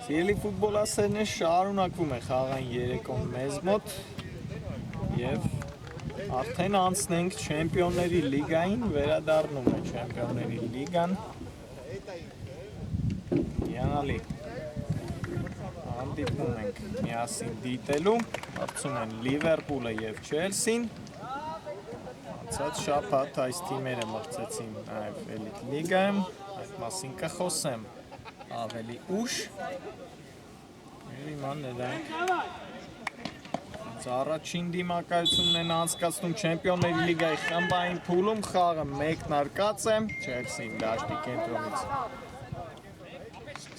Սիրելի ֆուտբոլասերներ, շարունակվում է խաղային երեկոն մեզ մոտ եւ արդեն անցնենք Չեմպիոնների լիգային, վերադառնում է Չեմպիոնների լիգան։ Հիանալի հանդիպում ենք միասին դիտելու, հարցում են Լիվերպուլը եւ Չելսին։ Անցած շաբաթ այս թիմերը մրցեցին նաեւ էլիտ լիգայում, այդ մասին կխոսեմ ավելի ուշ։ Հիմա նրանք առաջին դիմակայությունն են անցկացնում Չեմպիոնների լիգայի խմբային փուլում, խաղը մեկնարկած է, Չելսին դաշտի կենտրոնից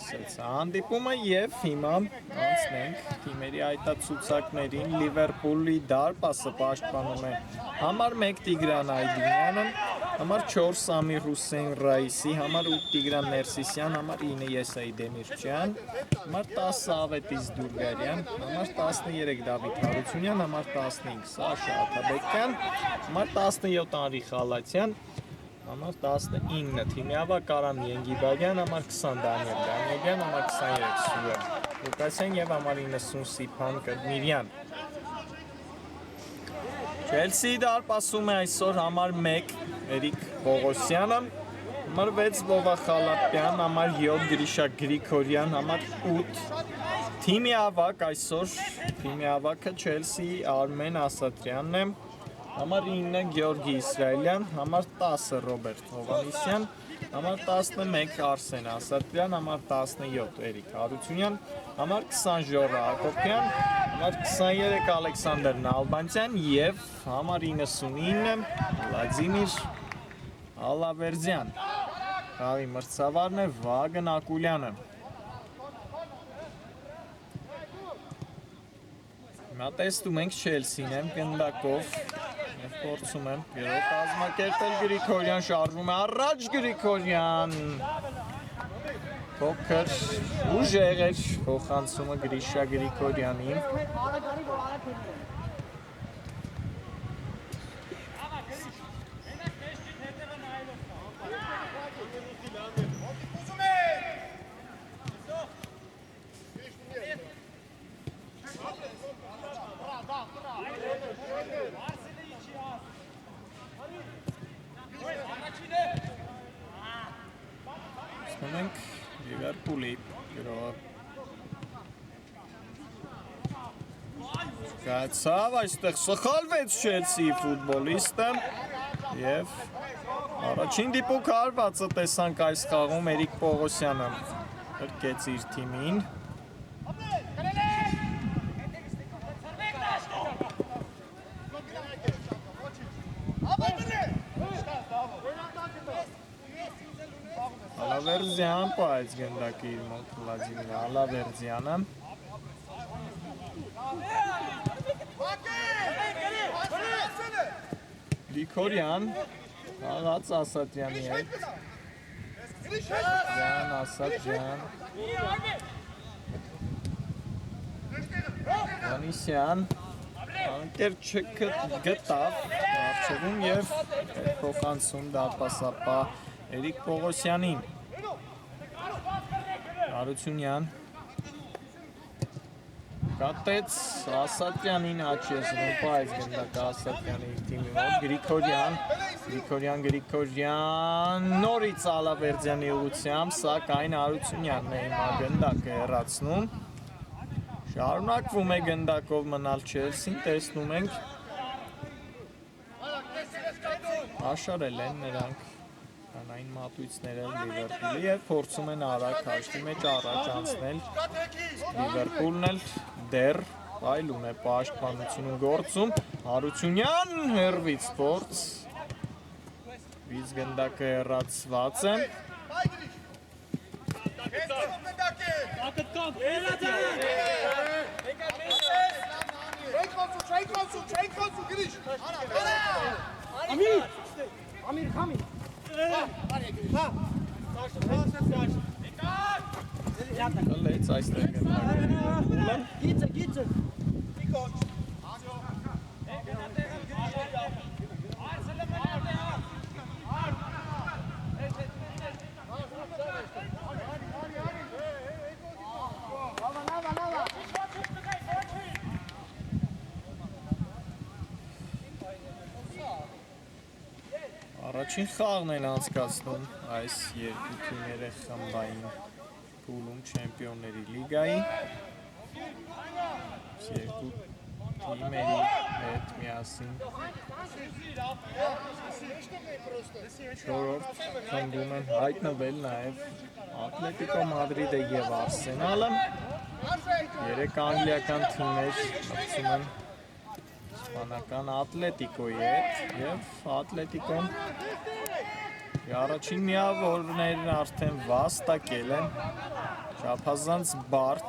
սկսեց հանդիպումը եւ հիմա անցնենք թիմերի այտացուցակներին։ Լիվերպուլի դարպասը պաշտպանում է համար 1 Տիգրան Այդինյանը, համար 4 Սամիր Հուսեյն Ռայիսի, համար 8 Տիգրան Ներսիսյան, համար 9 Եսայի Դեմիրճյան, համար 10 Ավետիս Դուրգարյան, համար 13 Դավիթ Հարությունյան, համար 15 Սաշա Աթաբեկյան, համար 17 Անրի Խալացյան, համար 19 Թիմիավակ Արամ Ենգիբարյան, համար 20 Դանիել Դանիելյան, համար 23 Սուրեն Լուկասյան եւ համար 90 Սիփան Կդմիրյան։ Չելսիի դարպասում է այսօր համար 1 Էրիկ Պողոսյանը, համար 6 Վովա Խալապյան, համար 7 Գրիշա Գրիգորյան, համար 8 Թիմիավակ այսօր Թիմիավակը Չելսիի Արմեն Ասատրյանն է, համար 9 Գեորգի Իսրայելյան, համար 10 Ռոբերտ Հովանիսյան, համար 11 Արսեն Ասատրյան, համար 17 Էրիկ Հարությունյան, համար 20 Ժորա Հակոբյան, համար 23 Ալեքսանդր Նալբանդյան եւ համար 99 Վլադիմիր Ալավերդյան։ Խաղի մրցավարն է Վագն Ակուլյանը։ Հիմա տեսնում ենք Չելսին եմ գնդակով եւ փորձում եմ երրորդ կազմակերպել Գրիգորյան, շարժվում է առաջ Գրիգորյան, փոքր ուժեղ էր փոխանցումը Գրիշա Գրիգորյանին։ Ստանենք Լիվերպուլի գրողը կայացավ, այստեղ սխալվեց Չելսիի ֆուտբոլիստը եւ առաջին դիպուկ հարվածը տեսանք այս խաղում Էրիկ Պողոսյանը հրկեց իր թիմին։ Ալավերդյան պայծ գնդակի իր մոտ Վլադիմիր Ալավերդյանը։ Գրիգորյան խաղաց Ասատրյանի հետ։ Ասատրյան Հովանիսյան անկեր չգտավ առջևում եւ փոխանցում դարպասապահ Էրիկ Պողոսյանին։ Հարությունյան կատեց Ասատրյանին աչիեսնում պայծ գնդակը Ասատրյանի թիմի մոտ։ Գրիգորյան նորից Ալավերդյանի ուղղությամբ, սակայն Հարությունյանն է հիմա գնդակը հեռացնում։ Շարունակվում է գնդակով մնալ Չելսին, տեսնում ենք աշարել են նրանք կանային մատույցները Լիվերպուլի եւ փորձում են արագ հաշտի մեջ առաջ անցնել։ Լիվերպուլն էլ դեռ այլուն է պաշտպանությունում գործում։ Հարությունյան հերվից փորձ։ Վիզ գնդակը հեռացված է։ Amir, come Լեց այստեղ գնդակը։ Գիծը Առաջին խաղն են անցկացնում այս երկու թիմերը խմբային փուլում Չեմպիոնների լիգայի։ Երկու թիմերի հետ միասին չորրորդ խմբում են հայտնվել նաև Ատլետիկո Մադրիդը և Արսենալը։ Երեք անգլիական թիմեր մրցում են իսպանական Ատլետիկոյի հետ և Ատլետիկոն առաջին միավորներն արդեն վաստակել են չափազանց բարդ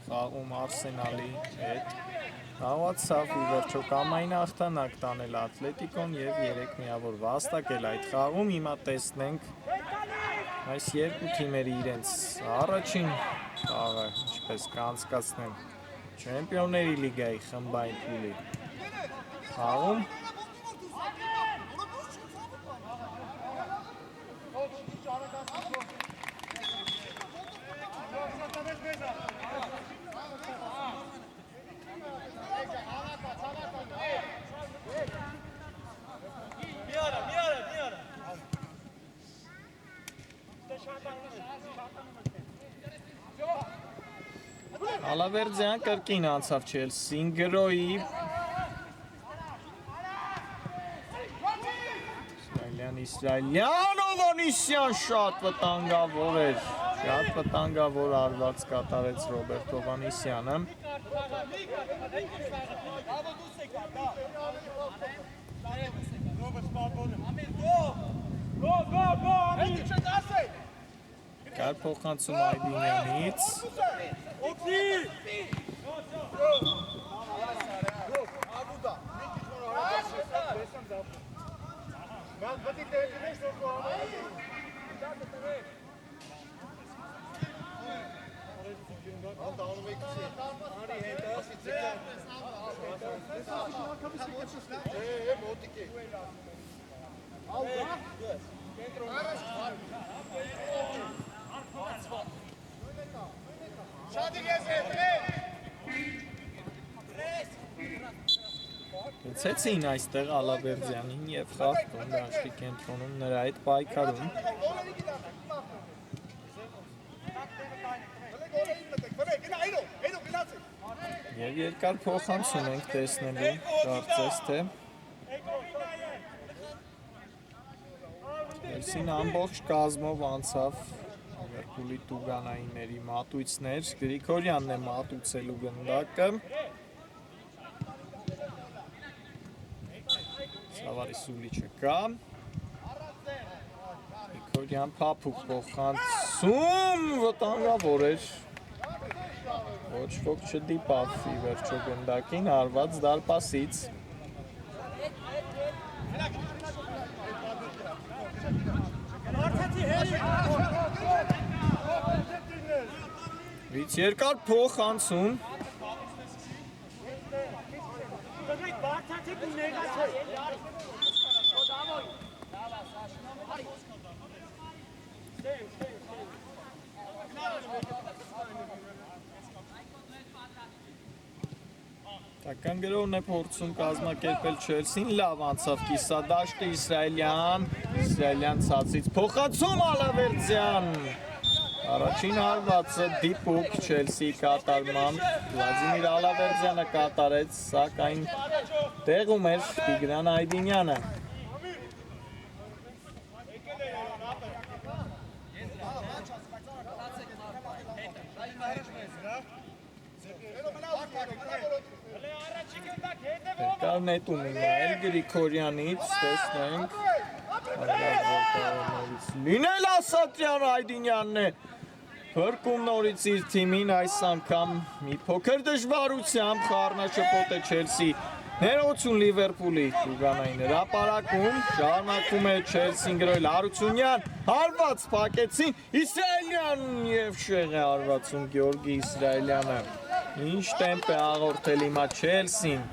խաղում Արսենալի հետ կարողացավ ի վերջո կամային հաղթանակ տանել Ատլետիկոն և 3 միավոր վաստակել այդ խաղում։ Հիմա տեսնենք այս երկու թիմերի իրենց առաջին խաղը ինչպես կանցկացնեն Չեմպիոնների լիգայի խմբային փուլի խաղում։ Ալավերդյան կրկին անցավ Չելսին գրոյի Իսրայելյան Օվանիսյան շատ վտանգավոր էր, շատ վտանգավոր արված կատարեց Ռոբերտ Օվանիսյանը։ Կար փոխանցում Այդինյանից։ Ցեցին այստեղ Ալավերդյանին և խաղում դաշտի կենտրոնում նրա հետ պայքարում։ Եվ երկար փոխանցում ենք տեսնելու կարծես թե Չելսին ամբողջ կազմով անցավ Լիվերպուլի տուգանայինների մատույցներ, Գրիգորյանն է մատուցելու գնդակը։ Սավարի սուլի չկա։ Գրիգորյան փափուկ փոխանցում վտանգավոր էր։ Ոչ ոք չդիպավ ի վերջո գնդակին հարված դարպասից։ Վից երկար փոխանցում։ Տական գրոհն է փորձում կազմակերպել Չելսին, լավ անցավ կիսադաշտը Իսրայելյան ցածից փոխանցում Ալավերդյան։ Առաջին հարվածը դիպուկ Չելսիի կատարմամբ Վլադիմիր Ալավերդյանը կատարեց, սակայն տեղում էր Տիգրան Այդինյանը։ Երկար նետում է նայել Գրիգորյանից, տեսնենք լինել Ասատրյան Այդինյանն է փրկում նորից իր թիմին, այս անգամ մի փոքր դժվարությամբ խառնաշփոթ է Չելսի ներողություն Լիվերպուլի տուգանային հրապարակում, շարունակում է Չելսին գրոհել Հարությունյան, հարված փակեցին Իսրայելյան և շեղ է հարվածում Գեորգի Իսրայելյանը։ Ինչ տեմպ է հաղորդել հիմա Չելսին։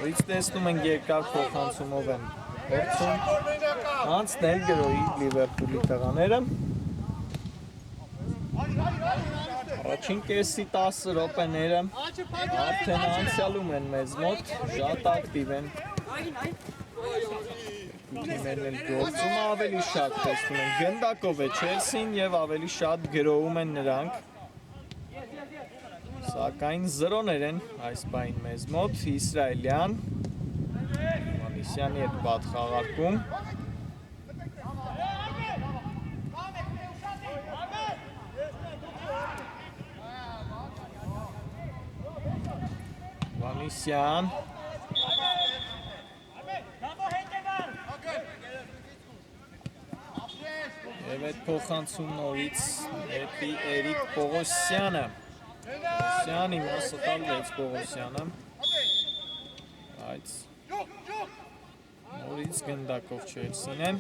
Նորից տեսնում ենք երկար փոխանցումով են փորձում անցնել գրոյի Լիվերպուլի տղաները։ Առաջին կեսի 10 րոպեները արդեն անցյալում են մեզ մոտ, շատ ակտիվ են։ Թիմերն էլ գործում ավելի շատ տեսնում են, գնդակով է Չելսին եւ ավելի շատ գրոում են նրանք։ Սակայն 0-ներ են այս պահին մեզ մոտ, Իսրայելյան, Մանիսյանի հետ բադ խաղարկում։ Վանիսյան և այդ փոխանցում նորից դեպի Էրիկ Պողոսյանը Պողոսյան իմ սխալվեց Պողոսյանը բայց նորից գնդակով Չելսին է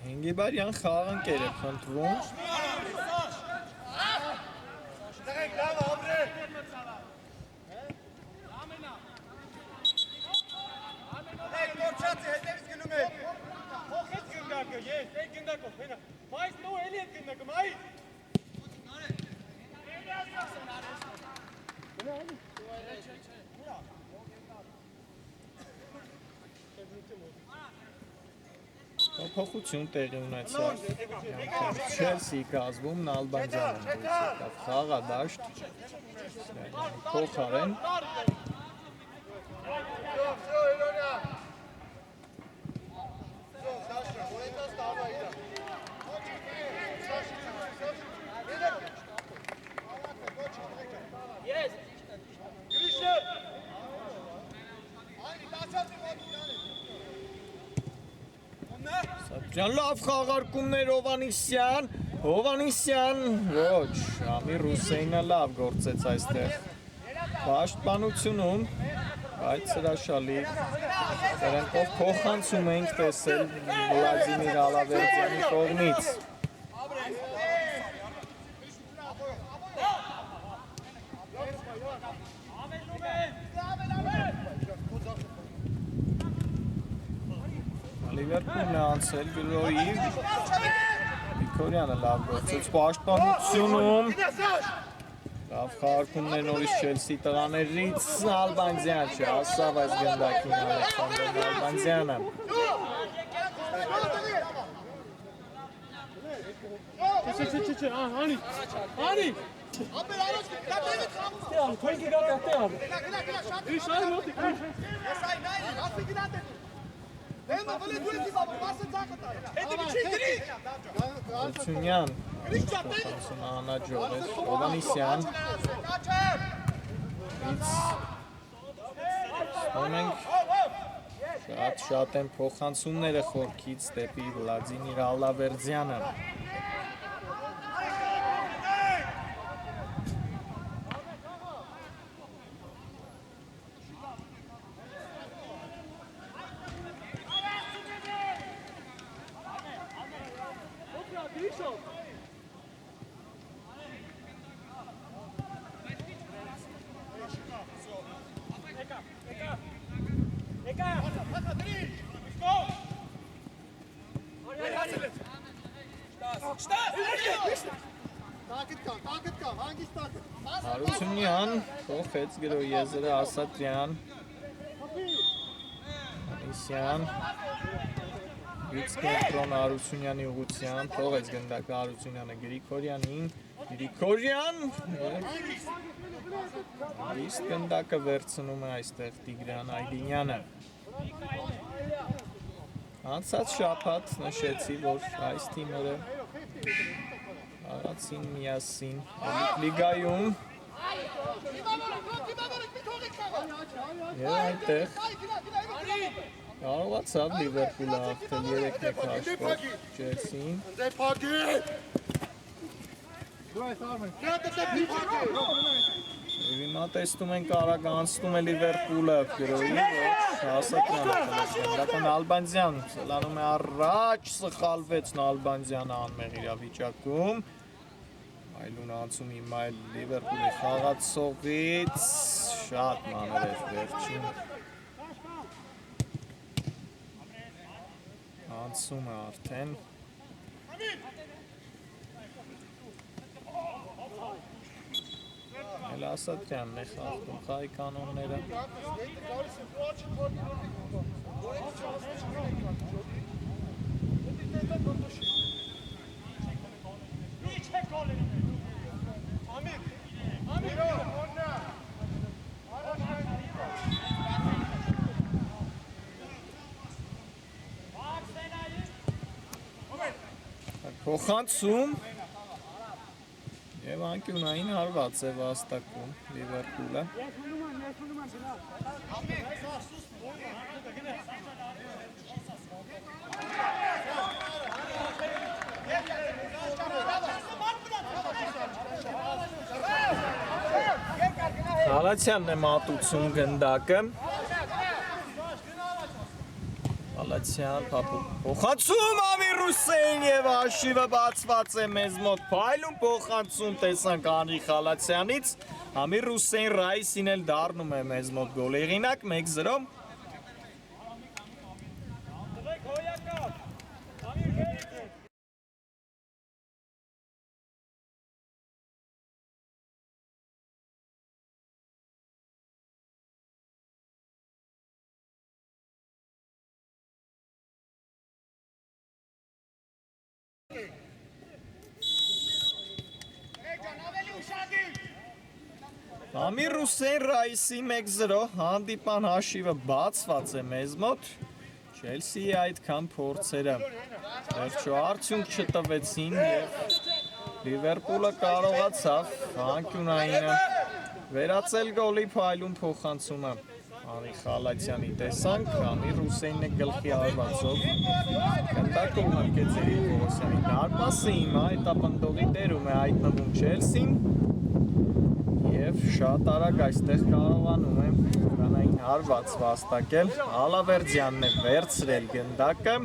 Հենգիբարյան խաղանքեր է խնդրում Փոխություն տեղի ունեցավ Չելսի կազմում Նալբանդյանը դուրս եկավ խաղադաշտ փոխարեն Սաբջան լավ խաղարկումներ Հովանիսյան, ոչ, Ամիր Հուսեյնը լավ գործեց այստեղ պաշտպանությունում, բայց հրաշալի, դրանքով փոխանցում ենք տեսել Վլադիմիր Ալավերդյանի կողմից։ Լիվերպուլն է անցել գրոյի Վիկորյանը լավ գործեց պաշտպանությունում լավ խաղարկումներ նորից Չելսի տղաներից Նալբանդյան չհասավ այս գնդակին Ալեքսանդր Նալբանդյանը Ալցունյան անաջով է Հովանիսյան շատ են փոխանցումները խորքից դեպի Վլադիմիր Ալավերդյանը Հարությունյան փոխեց գրոյի եզրը Ասատրյան Անիսյան Յուց կենտրոն Հարությունյանի ուղղությամբ թողեց գնդակը Հարությունյանը Գրիգորյանին Գրիգորյան իսկ գնդակը վերցնում է այստեղ Տիգրան Այդինյանը անցած շաբաթ նշեցի որ այս թիմերը արացին միասին լիգայում և այնտեղ կարողացավ Լիվերպուլը հաղթել 3-1 հաշվով Չելսին Հիմա տեսնում ենք արագ անցնում է Լիվերպուլը գրոյի, ոչ Հասակյանը քննական Ալբանզյան լանում է առաջ, սխալվեց Ալբանզյանը անմեղ իրավիճակում։ Այլուն անցում հիմա էլ Լիվերպուլի խաղացողից, շատ մանր էր վերջին։ Անցում է արդեն։ Էլ Ասատրյանն է խաղում խաղի կանոնները։ Փոխանցում եւ անկյունային հարված է վաստակում Լիվերպուլը։ Հալացյանն է մատուցում գնդակը։ Հալացյան փոխանցում Ամիր Ռուսեին եւ հաշիվը բացված է մեզ մոտ փայլում փոխանցում տեսանք Անրի Հալացյանից Ամիր Ռուսեին Ռայսին էլ դառնում է մեզ մոտ գոլեղինակ 1-0 Ամիր Ռուսեին Ռայսի 1-0 հանդիպան հաշիվը բացված է մեզ մոտ Չելսիի այդքան փորձերը վերջո արդյունք չտվեցին եւ Լիվերպուլը կարողացավ անկյունայինը վերածել գոլի փայլուն փոխանցումը Անրի Հալացյանի տեսանք Ամիր Ռուսեինը գլխի արվածով կնդակը ուղարկեց Էրիկ Պողոսյանի դարպասը հիմա հետապնդողի դերում է հայտնվում Չելսին Եվ շատ արագ այստեղ կարողանում է կանային հարված վաստակել, Ալավերդյանն է վերցրել գնդակը։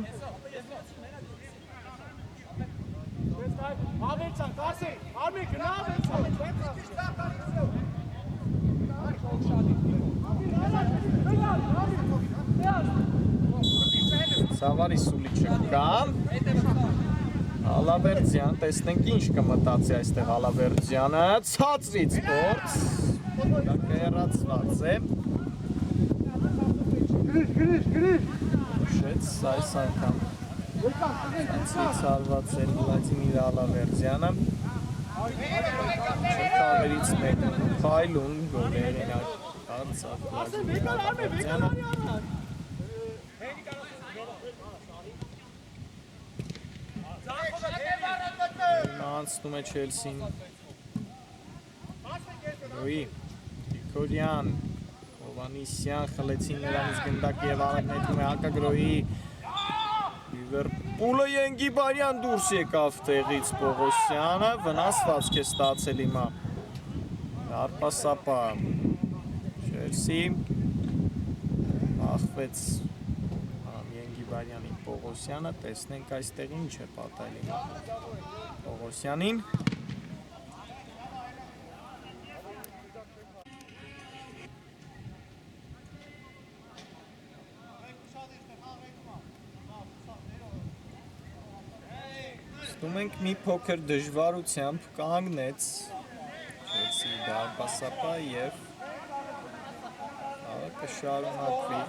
Սավարի սուլիչը կամ Ալավերդյան, տեսնենք ինչ կմտածի այստեղ Ալավերդյանը, ցածրից փորձ, հեռացված է։ Շեց այս անգամ ցածրից հարված է Վլադիմիր Ալավերդյանը։ Չկավերից մեկն փայլուն գոլերինակ արցավ Վլադիմիր Ալավերդյանը։ Անցնում է Չելսին Ռոյի Տիկորյան Հովանիսյան խլեցին նրանից գնդակ և արագ նետում է հակագրոյի Լիվերպուլը Ենգիբարյան դուրս եկավ տեղից Պողոսյանը վնասվածք է ստացել հիմա Դարպասապա Չելսի ախվեց Ենգիբարյանի Պողոսյանը տեսնենք այստեղ ինչ է պատահել հիմա Պողոսյանին Ստում ենք մի փոքր դժվարությամբ կանգնեց Չելսի դարպասապա և կշարունակվի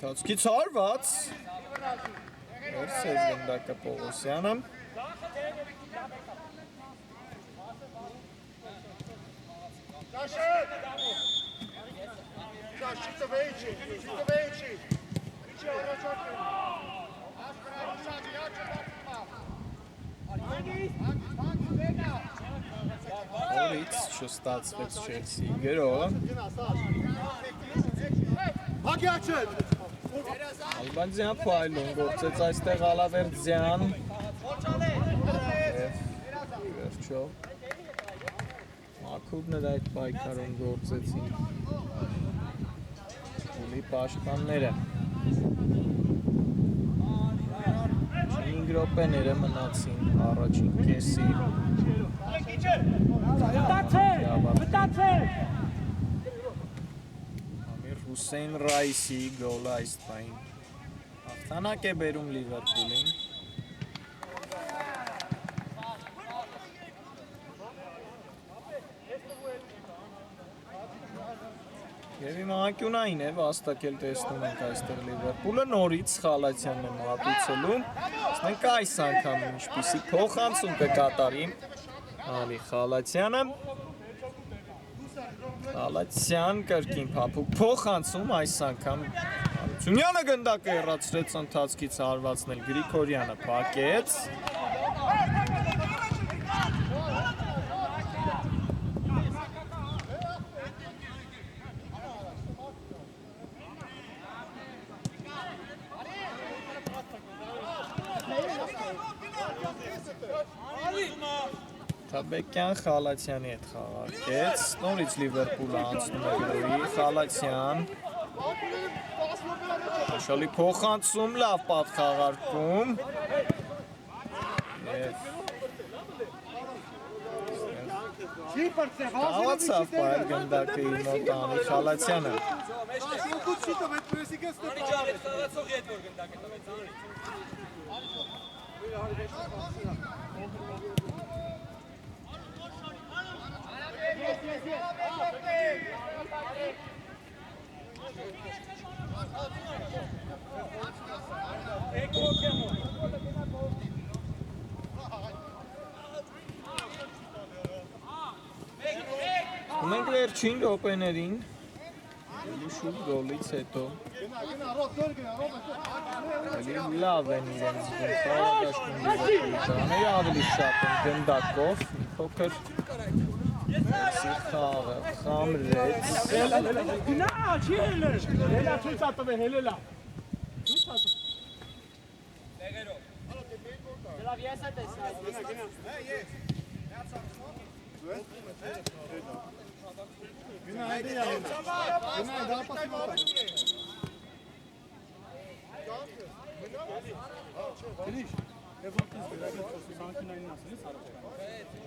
Թացքից հարված Վերցեց գնդակը Պողոսյանը Նորից չստացվեց Չելսիի գրողը։ Ալբանձյան փայլուն գործեց այստեղ Ալավերդյան։ Վերջո Մաքուբներ այդ պայքարում գործեցին ուլի պաշտպանները։ 5 րոպեները մնացին առաջին կեսի։ Ամիր Հուսեյն Ռայսի գոլը այս պահին հաղթանակ է բերում Լիվերպուլին։ Եվ իմ անկյունային է, վաստակել տեսնում ենք այստեղ Լիվերպուլը, նորից Խալաթյանն է մատուցելու, մենք այս անգամ ինչպիսի փոխանցում կկատարի Ալի Խալաթյանը, Խալաթյան կրկին փափուկ փոխանցում, այս անգամ Հարությունյանը գնդակը հեռացրեց ընթացքից հարվածնել Գրիգորյանը փակեց Թաբեկյան Խալաթյանի հետ խաղարկեց, նորից Լիվերպուլը անցնում է գրոյի, Խալաթյան Աշալի փոխանցում, լավ պատ խաղարկում Հավացավ պայր գնդակը իր մոտ անի Խալաթյանը Մենք վերջին րոպեներին շուտ գոլից հետո լավ են իրենց խաղադաշտում Լիվերպուլը ավելի շատ են գնդակով փոքր Սիխաղը խամրեց Նա չի հելել հելա ցույց ատվել հելելա ցույց ատվել Դրա վիեսա տեսա Գնա այդի ա Գնա դա պասի Ֆինիշ Եվորտից գրագետ սանկինային ասելիս առաջ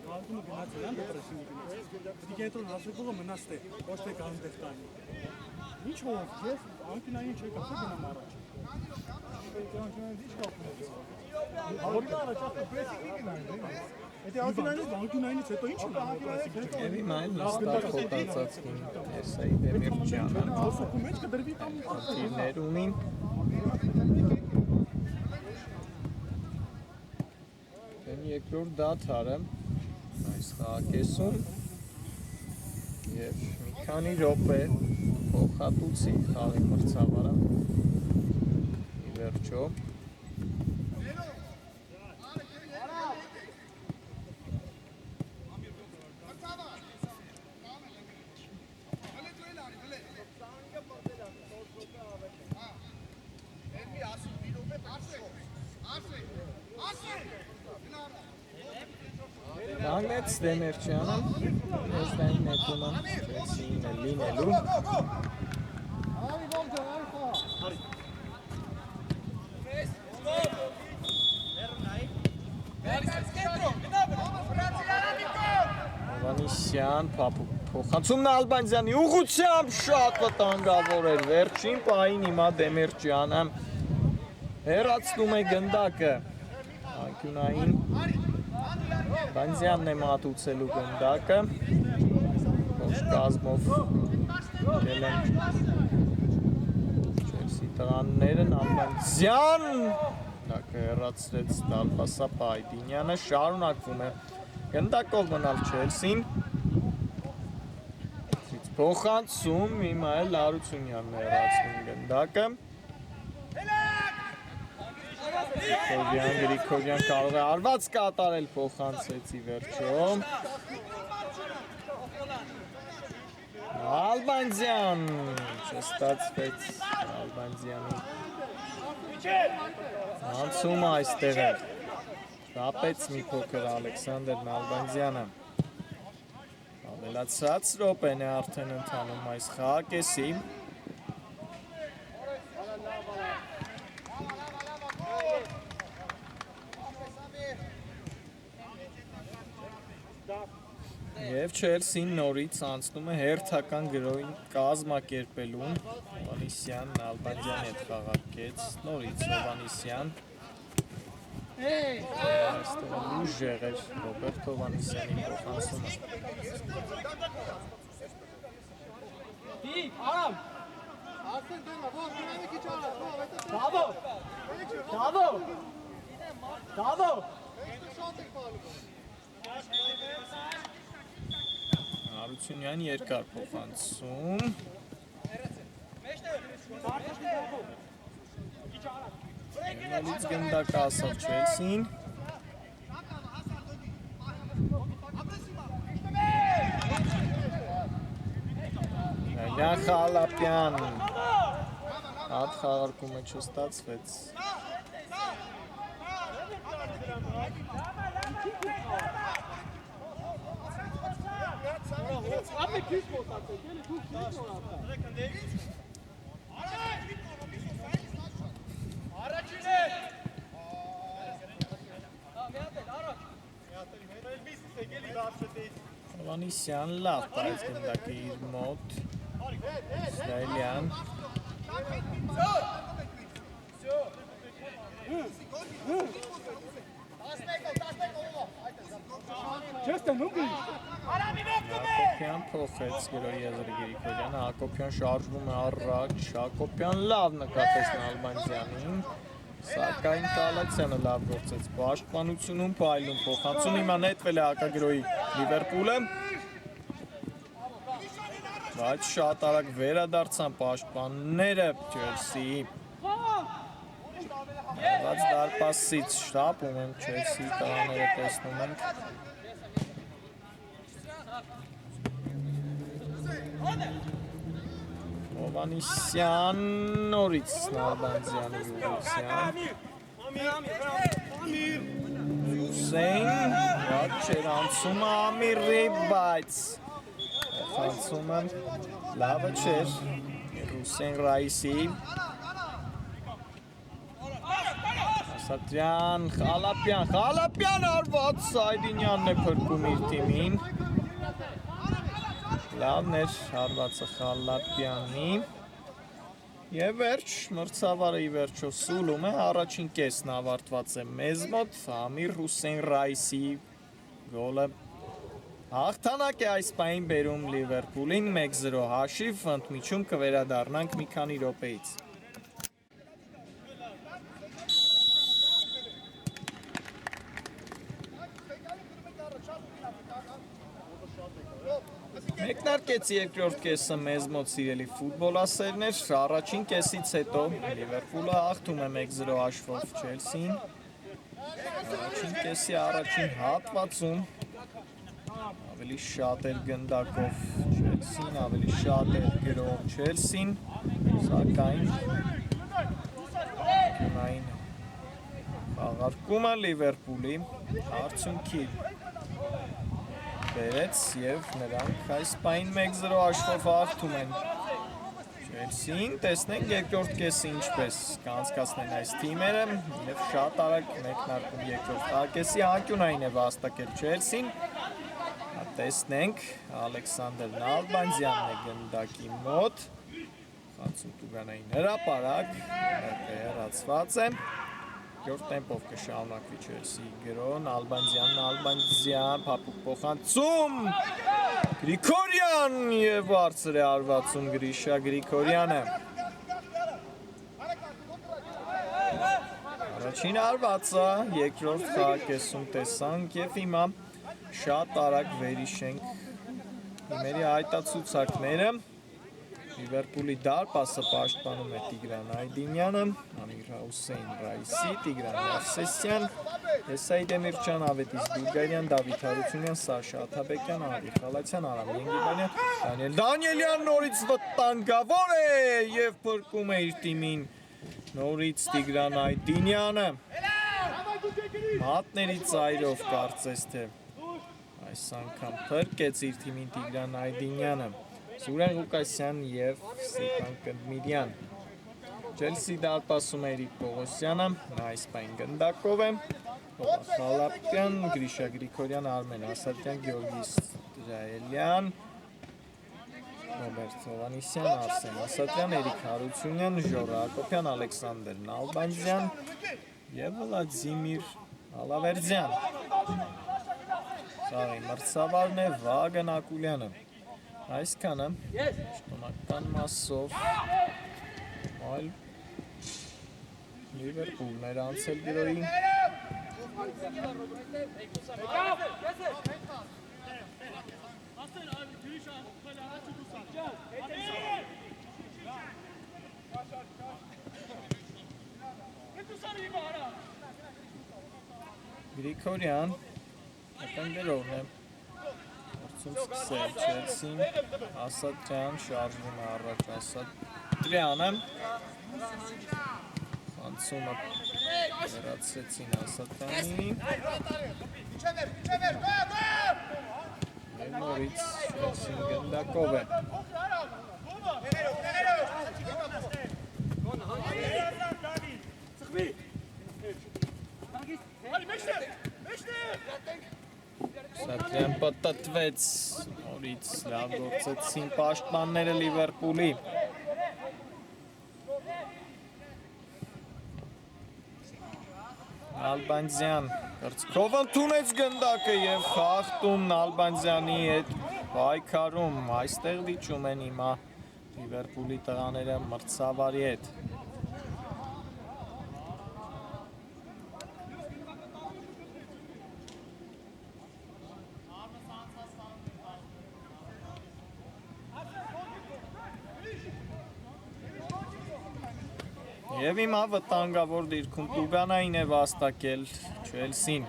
Գալտումը գնացել են դեպրեսինի գնացել Դի կենտրոն հասեկողը մնացտ է ոչ թե կանտեղ տանի Ինչ հով ես անկինային չեք ասել գնամ առաջ Անկինային դիչ կապում ես Որի առաջ ասել պրեսինգի գնային Եթե անկինայինից հետո ինչ են անում պրեսինգ Եվ իմ այն նստար խոտացածքին Էսայի Դեմիրճյանը Հոսոքում մեջ կդրվի կամ Հատիրներ ունին Երկրորդ դադարը այս խաղակեսում և մի քանի րոպե փոխհատուցի խաղի մրցավարը ի վերջո Դանգնեց Դեմիրճյանը Եզդային նետումը Չելսիին է լինելու Հովանիսյան փոխանցումն Ալբանձյանի ուղղությամբ շատ վտանգավոր էր վերջին պահին հիմա Դեմիրճյանը հեռացնում է գնդակը անկյունային Բանձյանն է մատուցելու գնդակը ոչ կազմով դել են Չելսի տղաներն Ալբանձյան գնդակը հեռացրեց Դալպասապա Այդինյանը շարունակվում է գնդակով մնալ Չելսին փոխանցում հիմա էլ Հարությունյանն է հեռացնում գնդակը Գրիգորյան կարող է արված կատարել փոխանցեցի վերջում։ Ալբանձյան չստացվեց Ալբանձյանի անցումը այստեղ է։ Շապեց մի փոքր Ալեքսանդր Ալբանձյանը։ Ավելացած րոպեն է արդեն ընթանում այս խաղակեսի։ Եվ Չելսին նորից անցնում է հերթական գրոյն կազմակերպելուն։ Հովանիսյանն Ալբանձյանի հետ խաղարկեց, նորից Հովանիսյան։ Այստեղ ուժեղ էր Ռոբերտ Հովանիսյանի փոխանցումը։ Հարությունյան երկար փոխանցում։ Նորից գնդակ ասավ Չելսին։ Լյան Խալապյան։ Հատ խաղարկումը չստացվեց։ Հովանիսյան լավ պայց գնդակը իր մոտ։ Իսրայելյան։ Հակոբյան փոխեց գրոյի եզրը Գրիգորյանը, Հակոբյան շարժվում է առաջ, Հակոբյան լավ նկատեց Ալբանձյանին, սակայն Կալացյանը լավ գործեց պաշտպանությունում, փայլում փոխանցում, հիմա նետվել է հակագրոյի Լիվերպուլը, բայց շատ արագ վերադարձան պաշտպանները Չելսիի։ Բայց դարպասից շտապում են Չելսիի տղաները տեսնում ենք։ Հովանիսյան նորից Ալբանձյանի ուղղությամբ։ Հուսեյն շատ չէր անցումը Ամիրի, բայց անցումը լավը չէր Հուսեյն Ռայիսի։ Ասատրյան, Խալապյան արված Սայդինյանն է փրկում իր թիմին։ Լավն էր հարվածը Խալապյանի։ Եվ վերջ, մրցավարը ի վերջո սուլում է, առաջին կեսն ավարտված է մեզ մոտ, Ամիր Հուսեյն Ռայիսի գոլը հաղթանակ է այս պահին բերում Լիվերպուլին 1-0 հաշիվ, ընդմիջում կվերադառնանք մի քանի րոպեից։ Մեկնարկեց երկրորդ կեսը մեզ մոտ սիրելի ֆուտբոլասերներ, առաջին կեսից հետո Լիվերպուլը հաղթում է 1-0 հաշվով Չելսին։ Առաջին կեսի առաջին հատվածում ավելի շատ էր գնդակով Չելսին, ավելի շատ էր գրով Չելսին, սակայն գնային խաղարկումը Լիվերպուլի արդյունքի բերեց և նրանք այս պահին 1-0 հաշվով հաղթում են Չելսին, տեսնենք երկրորդ կեսը ինչպես կանցկացնեն այս թիմերը և շատ արագ մեկնարկում երկրորդ հաղթակեսի անկյունային է վաստակել Չելսին, տեսնենք Ալեքսանդր Ալբանձյանն է գնդակի մոտ, խանցում տուգանային հրապարակ, հեռացված է, երկրորդ տեմպով կշարունակվի Չելսիի գրոն, Ալբանձյան, փափուկ փոխանցում, Գրիգորյան և բարձր է արվածում Գրիշա Գրիգորյանը։ Առաջին արվածը երկրորդ խաղակեսում տեսանք և հիմա շատ արագ վերիշենք թիմերի հայտացուցակները։ Լիվերպուլի դարպասը պաշտպանում է Տիգրան Այդինյանը, Ամիր Հուսեյն Ռայսի, Տիգրան Ավսեսյան, Եսայի Դեմիրճան, Ավետիս Բուլգարյան, Դավիթ Հարությունյան, Սաշա Աթաբեկյան, Արի Խալացյան, Արամ Ենգիբանյան, Դանիել Դանիելյան նորից վտանգավոր է և փրկում է իր թիմին նորից Տիգրան Այդինյանը, մատների ծայրով կարծես թե այս անգամ փրկեց իր թիմին Տիգրան Այդինյանը, Սուրեն Ղուկասյան և Ստեփան Կդմիրյան, Չելսի դարպասում է Էրիկ Պողոսյանը, նա այս պայն գնդակով է, Խալապյան, Գրիշա Գրիգորյան, Արմեն Ասատյան, Գյորգի Ստրայելյան, Ռոբերտ Հովանիսյան, Արսեն Ասատյան, Էրիկ Հարությունյան, Ժորա Հակոբյան, Ալեքսանդր Նալբանդյան և Վլադիմիր Ալավերդյան։ Սաղի մրցավարն է Վագն Ակուլյանը։ Այսքանը շտոնական մասով այլ Լիվերպուլներ անցել գրոյին։ Գրիգորյան, ականգերովն է, որցում սկսել Չելսին, Ասատյան, շարժվում է առաջ Ասատրյանը, Անցումը վերացրեցին Ասատյանին, և նորից Չելսին գնդակով է։ Ասատրյան պտտվեց, նորից լավ գործեցին պաշտպանները Լիվերպուլի։ Նալբանդյան կրծքով ընդունեց գնդակը և խախտում Նալբանդյանի հետ պայքարում, այստեղ վիճում են հիմա Լիվերպուլի տղաները մրցավարի հետ։ Եվ հիմա վտանգավոր դիրքում Տուգանային է վաստակել Չելսին։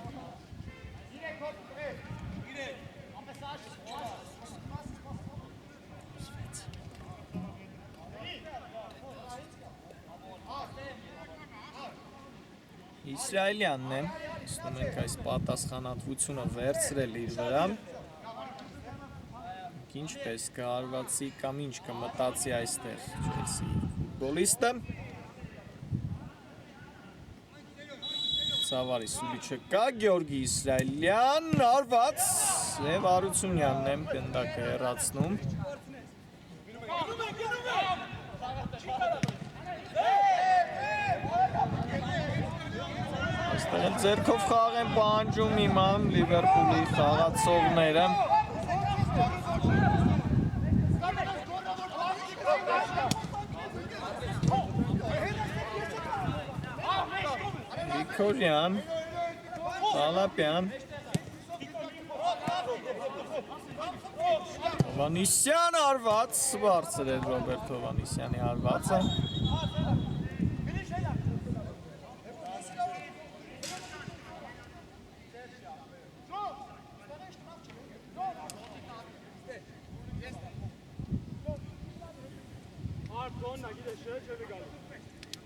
Իսրայելյանն է, ասում ենք այս պատասխանատվությունը վերցրել իր վրա, ինչպես կհարվածի կամ ինչ կմտածի այստեղ Չելսի ֆուտբոլիստը։ Սավարի սուլիչը կա, Գյորգի Իսրայելյան, արված և Հարությունյանն է գնդակը հեռացնում։ Այստեղ էլ ձեռքով խաղ են պահանջում հիմա Լիվերպուլի խաղացողները։ Գրիգորյան, Խալապյան, Հովանիսյան արված, բարձր է Ռոբերտ Հովանիսյանի արվածը։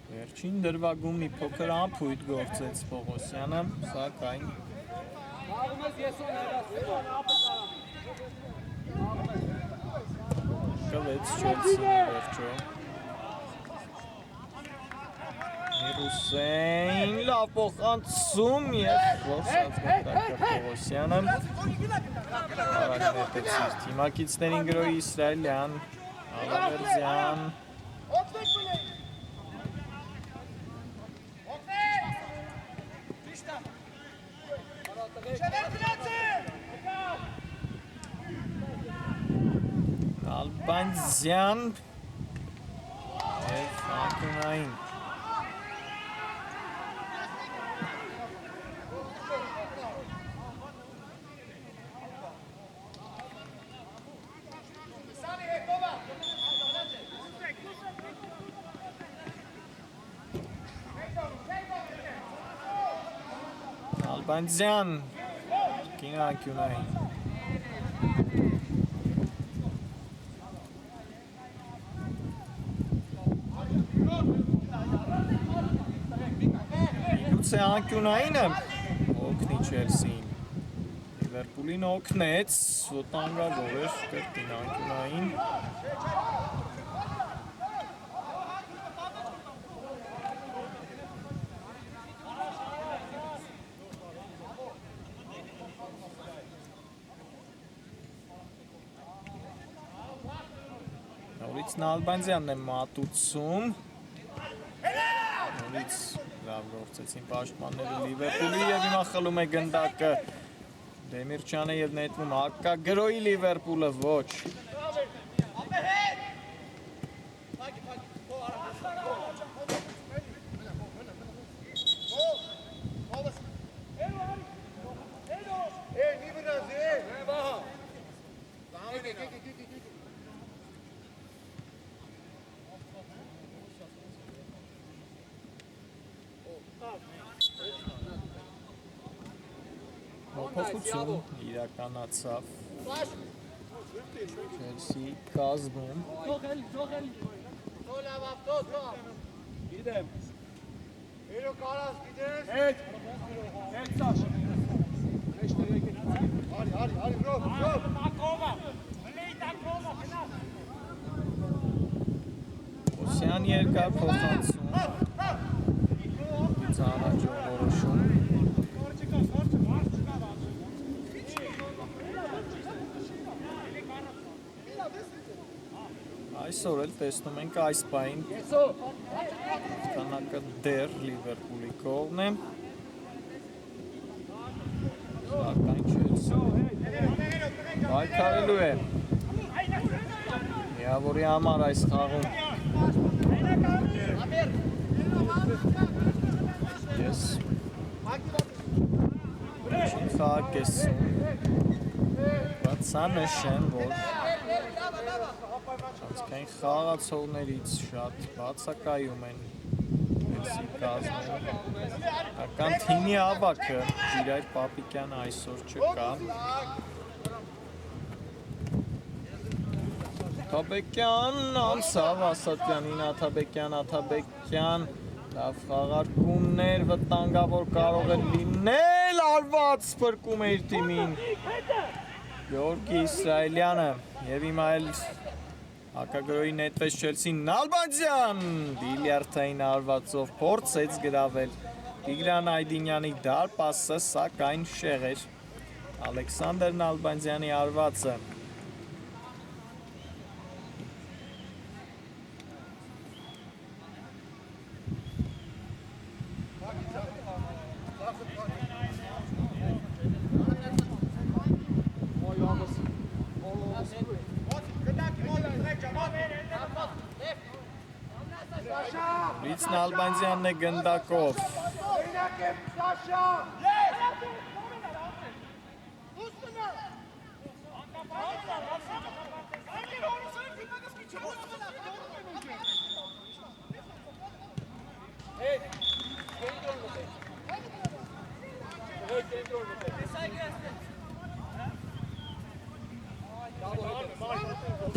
Վերջին դրվագում մի փոքր անփույթ գործեց Պողոսյանը, սակայն կվեց Չելսինի վերջո։ Հուսեյն լավ փոխանցում և որսած գնդակը Պողոսյանը։ Արագ նետեց իր թիմակիցներին գրոյի Իսրայելյան, Ալավերդյան, Նալբանդյան և Ակունային։ Նալբանդյան կինանկյունային Միգուցե անկյունայինը օգնի Չելսին Լիվերպուլին օգնեց վտանգավոր էր կրկին անկյունային Նորից Նալբանդյանն է մատուցում Նորից լավ գործեցին պաշտպանները Լիվերպուլի և հիմա խլում է գնդակը Դեմիրճյանը և նետվում հակագրոյի Լիվերպուլը ոչ Փոփոխություն իրականացավ Չելսի կազմում Գիտեմ Երո կարաս գիտես Հետ Սաշ Մեջտեղ եկեք Արի ռոբ Տակովա Տակովա Օսյան երկար փոխանցում Ծանաճով որոշում Այսօր էլ տեսնում ենք այս պայն Հաղթանակը դեռ Լիվերպուլի կողմն է Սակայն Չելսի Պայքարելու է Միավորի համար այս խաղում Ես Ինչին խաղ կեսում Բայց սա նշեմ, որ Չանցքային խաղացողներից շատ բացակայում են Չելսի կազմում Ական թիմի ավակը Ժիրայր Պապիկյանը այսօր չկա Աթաբեկյան անցավ Ասատյանին Աթաբեկյան լավ խաղարկումներ վտանգավոր կարող է լինել արված փրկում է իր թիմին Գեորգի Իսրայելյանը և հիմա էլ Հակագրոյի նետվեց Չելսին Նալբանդյան բիլիարդային արվածով փորձեց գրավել Տիգրան Այդինյանի դարպասը, սակայն շեղեր Ալեքսանդր Նալբանդյանի արվածը Լից Նալբանդյանն է գնդակով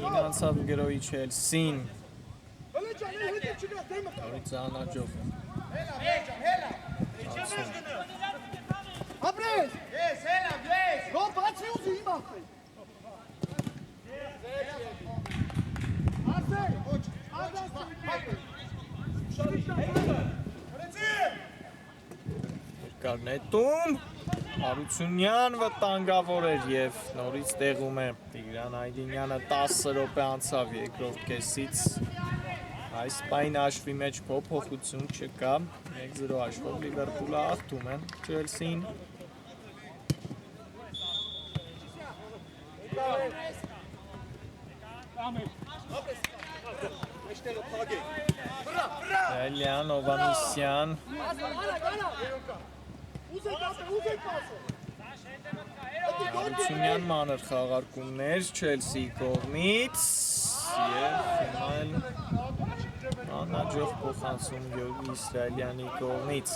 Ինանցավ գրոյի Չելսին Նորից անաջով Ապրես Ես հելա ես Գո բացի ուզի իմ ապրես Արսեր Ոչ Երկար նետում Հարությունյան վտանգավոր էր և նորից տեղում է Տիգրան Այդինյանը 10 րոպե անցավ երկրորդ կեսից Այս պայն աշվի մեջ փոփոխություն չկա 1-0 աշվով Լիվերպուլը աղթում է Չելսին Էլյան Ովանիսյան Հարությունյան մանր խաղարկումներ Չելսի կողմից և հիմա էլ անաջող փոխանցում Գեորգի Իսրայելյանի կողմից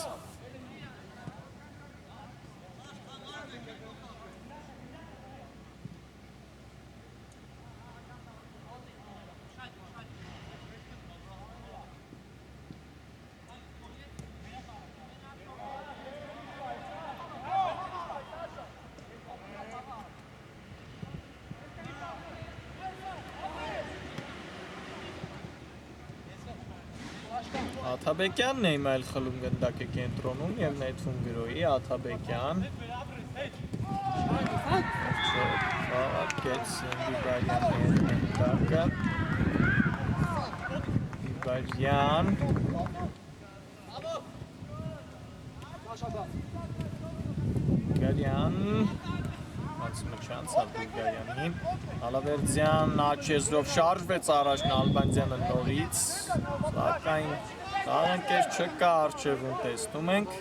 Աթաբեկյանն է իմ այլ խլում գնդակ է կենտրոնում և նետվում գրոյի Աթաբեկյան Վաղակեց Բիբարյանի գնդակը Բիբարյան Բիբարյան Անցումը չանցավ Բիբարյանին Ալավերդյան աչեզրով շարժվեց առաջ Նալբանդյանը նորից Սակայն Տարանքեր չկա արջևում տեսնում ենք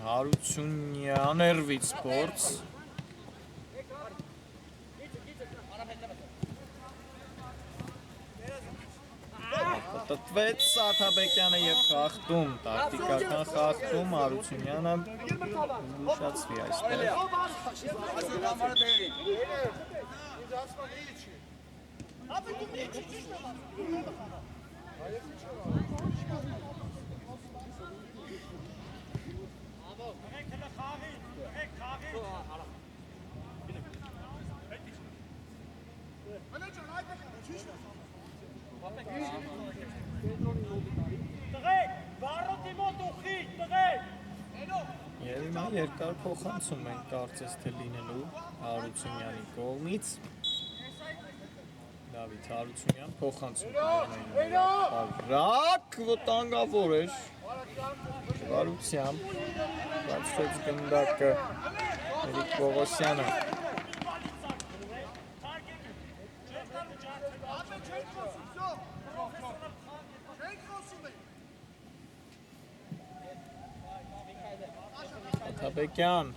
Հարությունյան Էրվիտ սպորts Տտվեց Աթաբեկյանը և խախտում, տակտիկական խախտում, Հարությունյանը ուշացվի այստեղ Եվ հիմա երկար փոխանցում ենք կարծես թե լինելու Հարությունյանի կողմից Դավիթ Հարությունյան փոխանցում Հարակ վտանգավոր էր Հարությամբ բացվեց գնդակը Էրիկ Պողոսյանը Աթաբեկյան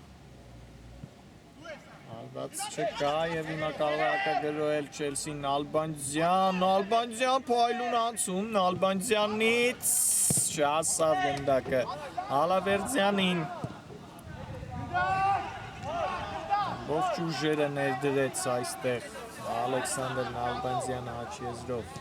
Ալբաց չկա և հիմա կարող է ակագրոել Չելսին Նալբանդյան փայլուն անցում Նալբանդյանից չհասավ գնդակը Ալավերդյանին Ողջ ուժերը ներդրեց այստեղ Ալեքսանդր Նալբանդյանը աչեզրով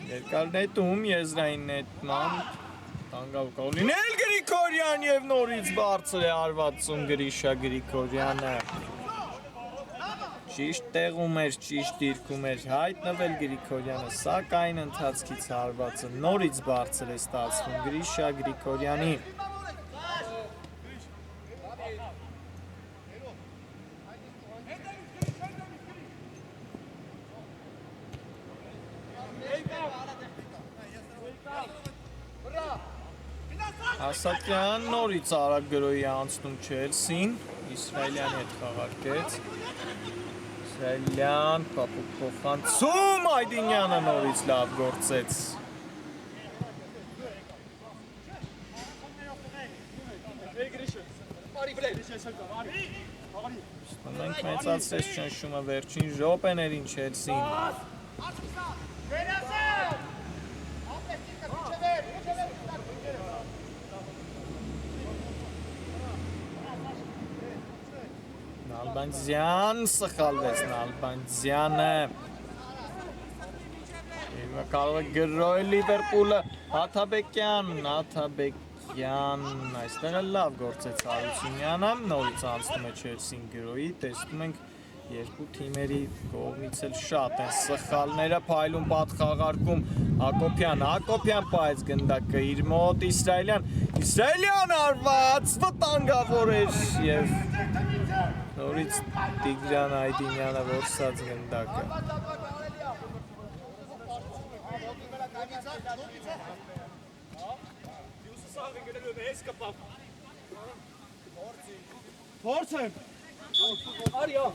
Երկար նետում, եզրային նետման Տանգավ կարող լինել Գրիգորյան և նորից բարձր է արվածում Գրիշա Գրիգորյանը Ճիշտ տեղում էր, ճիշտ դիրքում էր հայտնվել Գրիգորյանը, սակայն ընթացքից հարվածը նորից բարձր է ստացվում Գրիշա Գրիգորյանի Ասատյան նորից արագ գրոյի անցնում Չելսին, Իսրայելյանի հետ խաղարկեց, Իսրայելյան, պապուկ փոխանցում, Այդինյանը նորից լավ գործեց։ Մենք մեծացրեց ճնշումը վերջին րոպեներին Չելսին։ Նալբանդյան սխալվեց Նալբանդյանը Հիմա կարող է գրոյել Լիվերպուլը Աթաբեկյան այստեղ է լավ գործեց Հարությունյանը նորից անցնում է Չելսին գրոյի տեսնում ենք երկու թիմերի կողմից էլ շատ են սխալները փայլուն պատխաղարկում Հակոբյան պայեց գնդակը իր մոտ Իսրայելյան արված վտանգավոր էր և նորից Տիգրան Այդինյանը որսած գնդակը Փորձ եմ Արիո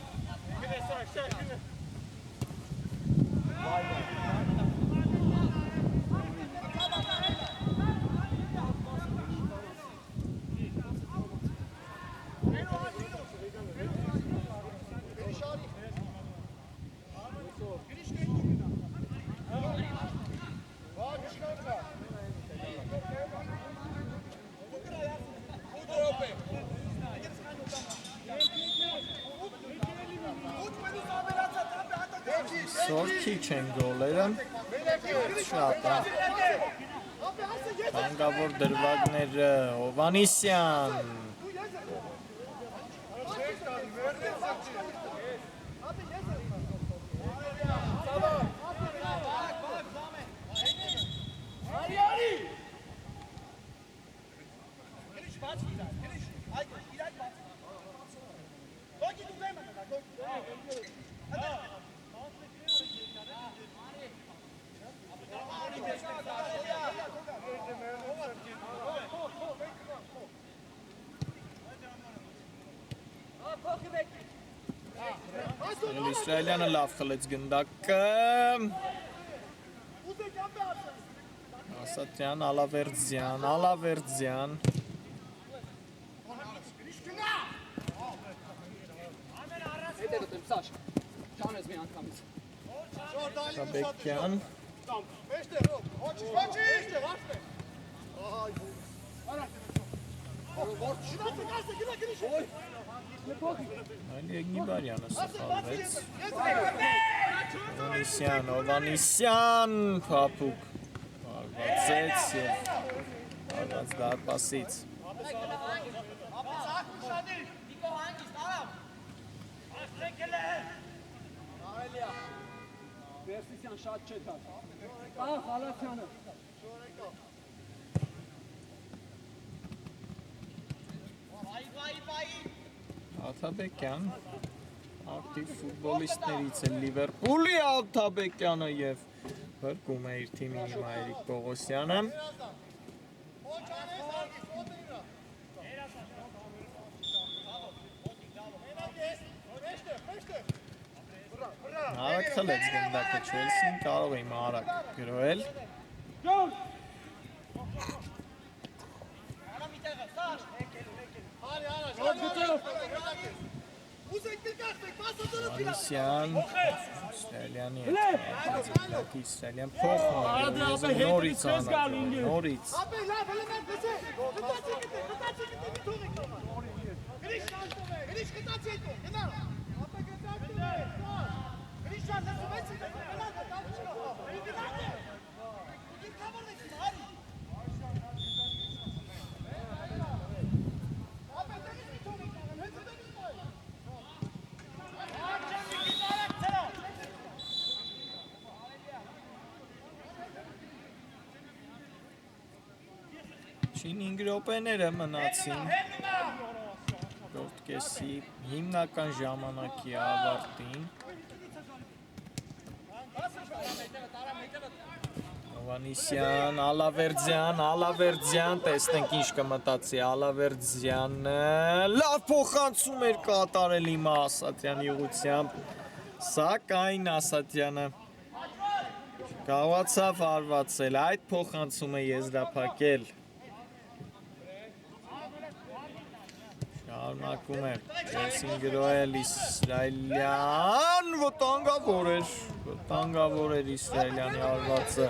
Այսօր քիչ են գոլերը, շատ է։ Կանգավոր դրվագները Հովանիսյան։ Իսրայելյանը լավ խլեց գնդակը։ Ասատրյան, Ալավերձյան։ Շաբեկյան։ Այլ Եգնիբարյանը սխալվեց։ Հովանիսյան, փափուկ արվածեց և արված դարպասից։ Վերսիսյան շատ չէ դա։ Խալացյանը։ Աթաբեկյան, ակտիվ ֆուտբոլիստներից է Լիվերպուլի Աթաբեկյանը և հրկում է իր թիմի հիմա Էրիկ Պողոսյանը։ Արագ խլեց գնդակը Չելսին, կարող է հիմա արագ գրոել։ Անիսյան, Իսրայելյանի հետ, Իսրայելյան փոխում է, նորից անատում, նորից։ Շին 5 րոպեները մնացին Յորդ կեսի հիմնական ժամանակի ավարտին Հովանիսյան, Ալավերձյան, տեսնենք ինչ կմտածի Ալավերձյանը, լավ փոխանցում էր կատարել հիմա Ասատրյանի ուղղությամբ, սակայն Ասատրյանը կարողացավ հարվածել, այդ փոխանցումը եզրափակել Շարունակում է Չելսին գրոել Իսրայելյան, վտանգավոր էր Իսրայելյանի հարվածը։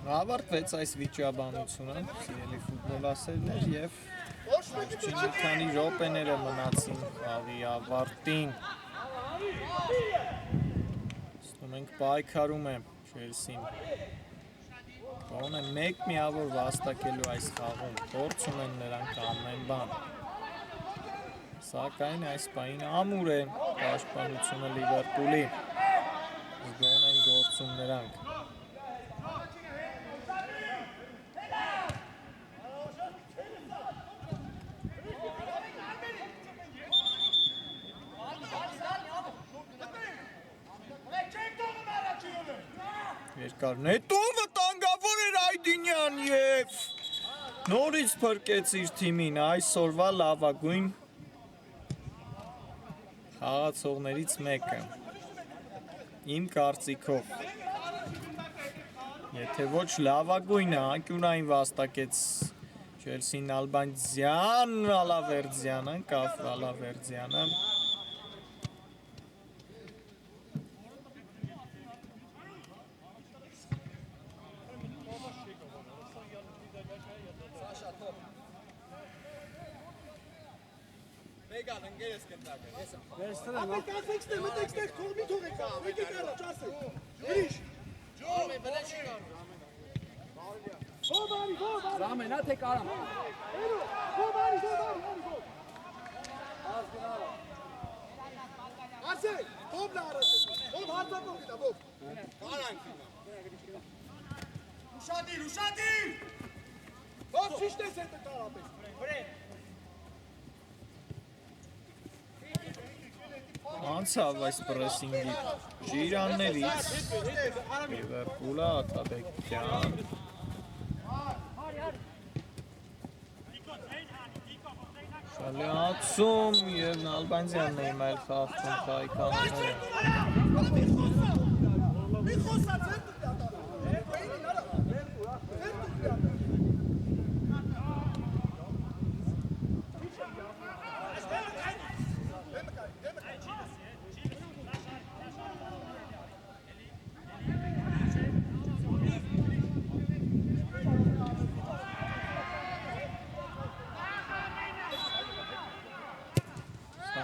Ավարտվեց այս վիճաբանությունը, սիրելի ֆուտբոլասերներ, և մի քանի րոպեները մնացին խաղի ավարտին։ Ստում ենք պայքարում է Չելսին։ Գոնե մեկ միավոր վաստակելու այս խաղում, փորձում են նրանք ամեն բան։ Սակայն այս պահին ամուր է պաշտպանությունը Լիվերպուլի։ Զգոն են գործում նրանք։ երկար նետում վտանգավոր էր Այդինյան եւ նորից փրկեց իր թիմին այսօրվա լավագույն խաղացողներից մեկը իմ կարծիքով եթե ոչ լավագույնը անկյունային վաստակեց Չելսին Ալբանյան Վալավերդյանը կավ Վալավերդյանը Ramena tek arama. Arsene, topla arası. Oğlum har top yok da bu. Uşadı. Top şişte sen de tarafı. Անցավ այս պրեսինգի ժիրաններից Լիվերպուլը Աթաբեկյան Շալիացում և Նալբանդյանն է իմ այլ խաղթում խայկանները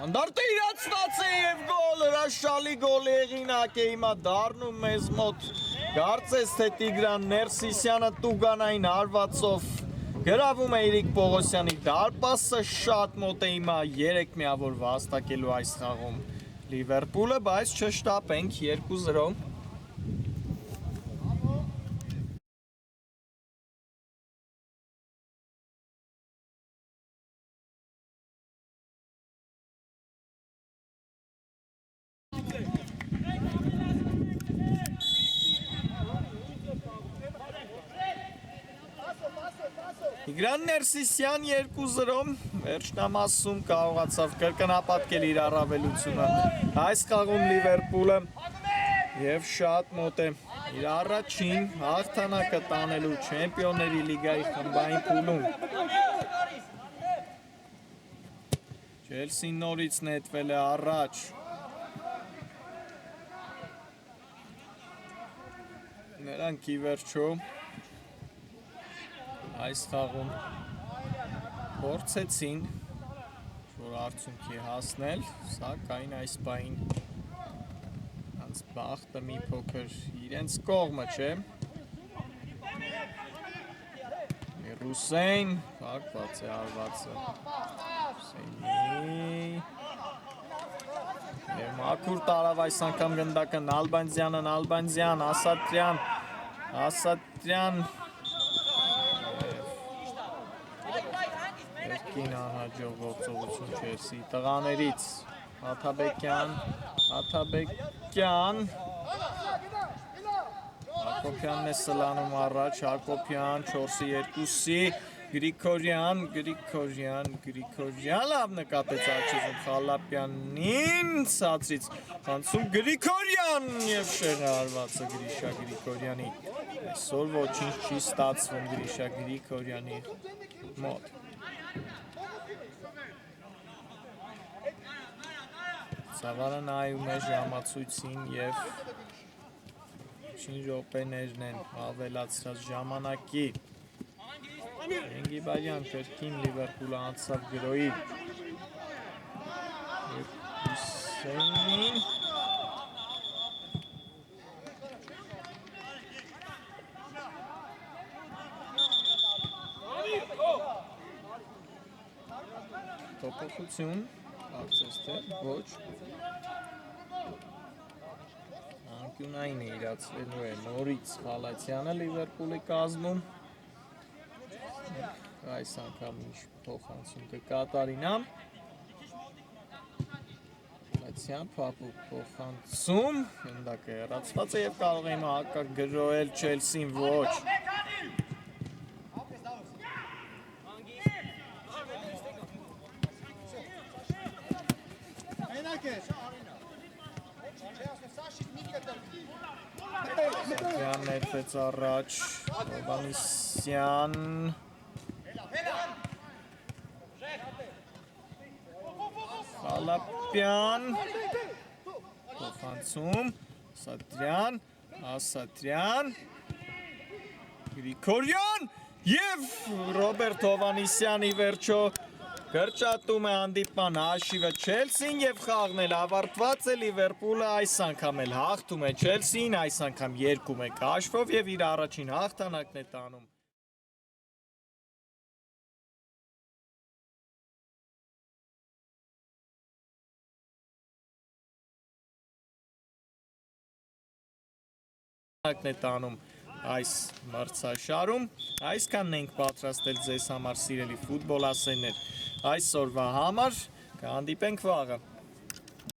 Ստանդարտը իրացված է և գոլ, հրաշալի գոլ եղինակ է հիմա դառնում մեզ մոտ Կարծես թե Տիգրան Ներսիսյանը տուգանային հարվածով գրավում է Իրիկ Պողոսյանի դարպասը շատ մոտ է հիմա 3 միավոր վաստակելու այս խաղում Լիվերպուլը, բայց չշտապենք 2-0 Տիգրան Ներսիսյան 2-0 վերջնամասում կարողացավ կրկնապատկել իր առավելությունը այս խաղում Լիվերպուլը և շատ մոտ է իր առաջին հաղթանակը տանելու Չեմպիոնների լիգայի խմբային փուլում Չելսին նորից նետվել է առաջ նրանք ի վերջո այս խաղում փորձեցին որ արդյունքի հասնել, սակայն այս պահին նրանց բախտը մի փոքր իրենց կողմը չէ։ Ռուսեն փակված է արվածը։ Ռուսենի Եվ մաքուր տարավ այս անգամ գնդակը Նալբանդյան, Ասատրյան Երկին անհաջող գործողություն Չելսի տղաներից Աթաբեկյան Հակոբյանն է սլանում առաջ Հակոբյան 4-2-ի Գրիգորյան լավ նկատեց աչիզում Խալապյանին ցածրից հանցում Գրիգորյան և շեղարվածը Գրիշա Գրիգորյանի այսօր ոչինչ չի ստացվում Գրիշա Գրիգորյանի մոտ Սավարը նայում է ժամացույցին և շին րոպեներն են ավելացրած ժամանակի Ենգիբարյան կրկին Լիվերպուլը անցավ գրոյի Հուսեյնին Տոպոխություն Ակցես թե ոչ Անկյունային է իրացվելու է նորից Խալացյանը Լիվերպուլի կազմում Այս անգամ ինչ փոխանցում կկատարի նա Այցյան Փափու փոխանցում, հնդակը հեռացված է եւ կարող է հիմա հակագրոել Չելսին ոչ։ Մենակ է։ Սատյան ներվեց առաջ, Հովանիսյան, Խալապյան, փոխանցում, Սատրյան, Ասատրյան, Գրիգորյան և Ռոբերտ Հովանիսյանի վերջո կրճատում է հանդիպման հաշիվը Չելսին և խաղն էլ ավարտված է, Լիվերպուլը այս անգամ էլ հաղթում է Չելսին, այս անգամ 2-1 հաշվով և իր առաջին հաղթանակն է տանում։ Այս մրցաշարում, այսքանն ենք պատրաստել ձեզ համար սիրելի ֆուտբոլ ասերներ, այսօրվա համար կհանդիպենք վաղը։